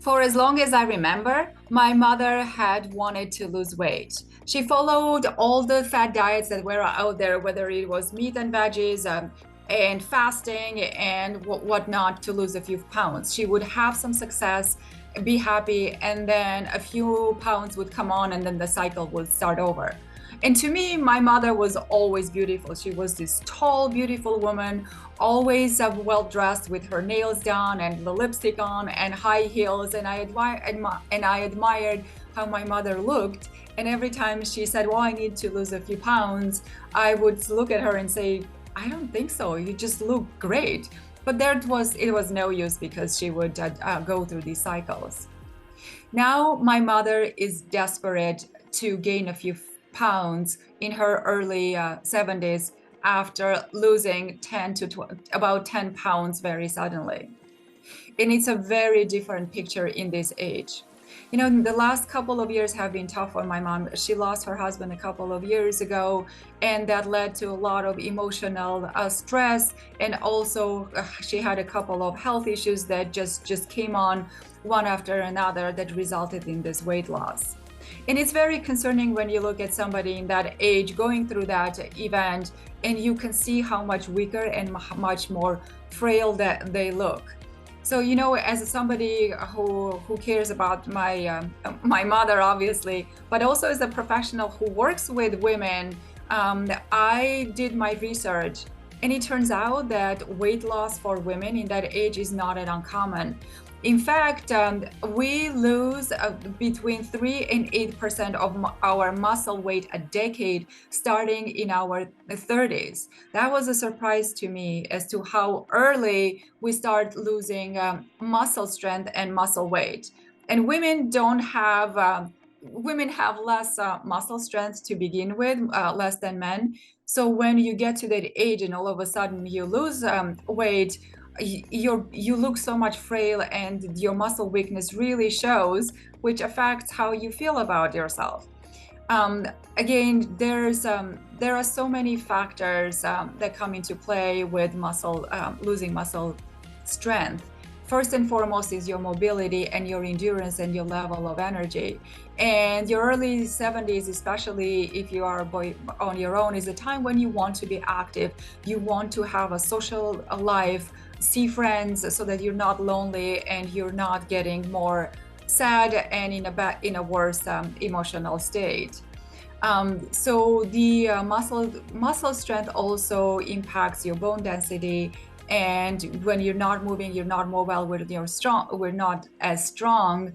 For as long as I remember, my mother had wanted to lose weight. She followed all the fat diets that were out there, whether it was meat and veggies, and fasting and whatnot, to lose a few pounds. She would have some success, be happy, and then a few pounds would come on, and then the cycle would start over. And to me, my mother was always beautiful. She was this tall, beautiful woman, always well dressed with her nails done and the lipstick on and high heels. And I admired how my mother looked. And every time she said, "Well, I need to lose a few pounds," I would look at her and say, "I don't think so. You just look great." But it was no use, because she would go through these cycles. Now my mother is desperate to gain a few pounds in her early 70s, after losing about 10 pounds very suddenly. And it's a very different picture in this age. You know, the last couple of years have been tough for my mom. She lost her husband a couple of years ago, and that led to a lot of emotional stress. And also, she had a couple of health issues that just came on one after another, that resulted in this weight loss. And it's very concerning when you look at somebody in that age going through that event, and you can see how much weaker and much more frail that they look. So, you know, as somebody who cares about my mother, obviously, but also as a professional who works with women, I did my research, and it turns out that weight loss for women in that age is not that uncommon. In fact, we lose between 3 and 8% of our muscle weight a decade, starting in our 30s. That was a surprise to me as to how early we start losing muscle strength and muscle weight. And women have less muscle strength to begin with, less than men. So when you get to that age and all of a sudden you lose weight, you look so much frail, and your muscle weakness really shows, which affects how you feel about yourself. Again, there are so many factors that come into play with losing muscle strength. First and foremost is your mobility and your endurance and your level of energy. And your early 70s, especially if you are on your own, is a time when you want to be active. You want to have a social life, see friends, so that you're not lonely and you're not getting more sad and in a worse emotional state. So the muscle strength also impacts your bone density. And when you're not moving, you're not mobile, we're not as strong,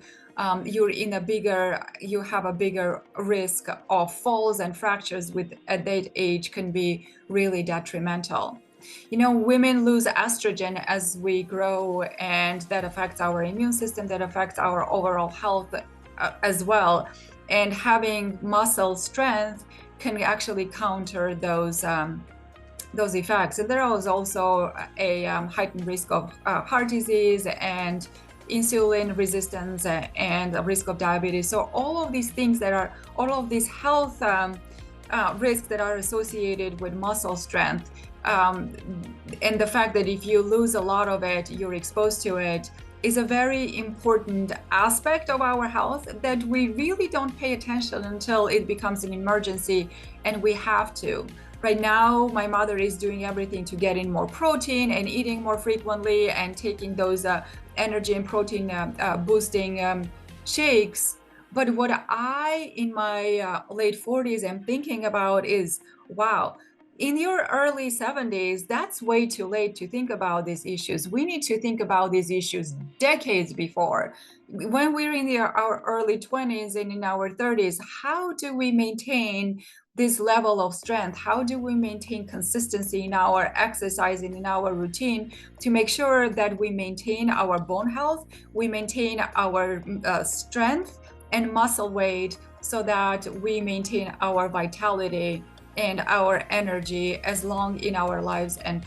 you have a bigger risk of falls and fractures, at that age can be really detrimental. You know, women lose estrogen as we grow, and that affects our immune system, that affects our overall health as well. And having muscle strength can actually counter those effects. And there is also a heightened risk of heart disease and insulin resistance and a risk of diabetes. So all of these health risks that are associated with muscle strength, and the fact that if you lose a lot of it, you're exposed to it, is a very important aspect of our health that we really don't pay attention until it becomes an emergency and we have to. Right now, my mother is doing everything to get in more protein and eating more frequently and taking those energy and protein boosting shakes. But what I, in my late 40s, am thinking about is, wow, in your early 70s, that's way too late to think about these issues. We need to think about these issues decades before. When we're in our early 20s and in our 30s, how do we maintain this level of strength? How do we maintain consistency in our exercise and in our routine to make sure that we maintain our bone health, we maintain our strength and muscle weight, so that we maintain our vitality and our energy as long in our lives as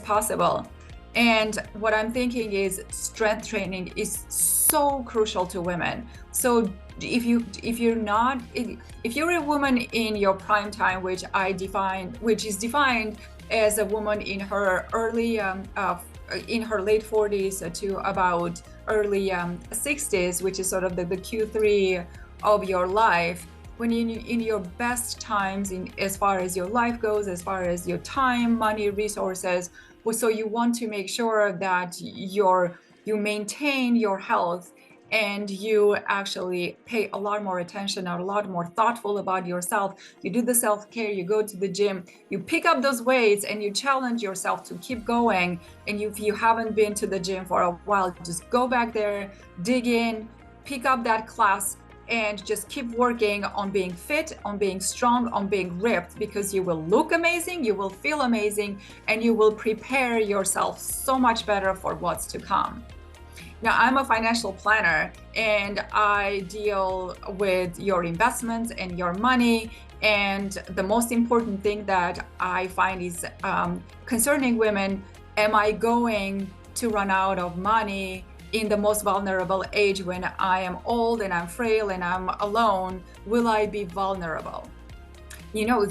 possible. And what I'm thinking is strength training is so crucial to women. So if you're a woman in your prime time, which is defined as a woman in her early in her late 40s to about early 60s, which is sort of the Q3 of your life, when you're in your best times in as far as your life goes, as far as your time, money, resources. So you want to make sure that you maintain your health and you actually pay a lot more attention, a lot more thoughtful about yourself. You do the self-care, you go to the gym, you pick up those weights and you challenge yourself to keep going. And if you haven't been to the gym for a while, just go back there, dig in, pick up that class, and just keep working on being fit, on being strong, on being ripped, because you will look amazing, you will feel amazing, and you will prepare yourself so much better for what's to come. Now, I'm a financial planner and I deal with your investments and your money. And the most important thing that I find is concerning women, am I going to run out of money in the most vulnerable age when I am old and I'm frail and I'm alone? Will I be vulnerable? You know,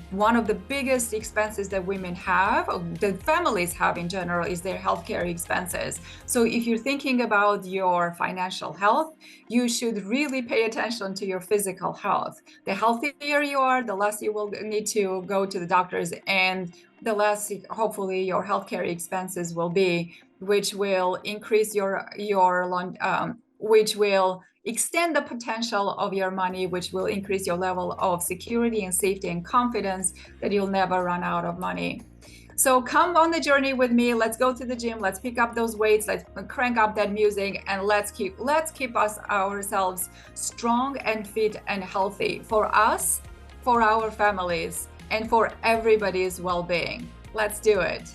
one of the biggest expenses that women have, that families have in general, is their healthcare expenses. So if you're thinking about your financial health, you should really pay attention to your physical health. The healthier you are, the less you will need to go to the doctors, and the less hopefully your healthcare expenses will be, which will increase which will extend the potential of your money, which will increase your level of security and safety and confidence that you'll never run out of money. So come on the journey with me. Let's go to the gym. Let's pick up those weights. Let's crank up that music, and let's keep ourselves strong and fit and healthy for us, for our families, and for everybody's well-being. Let's do it.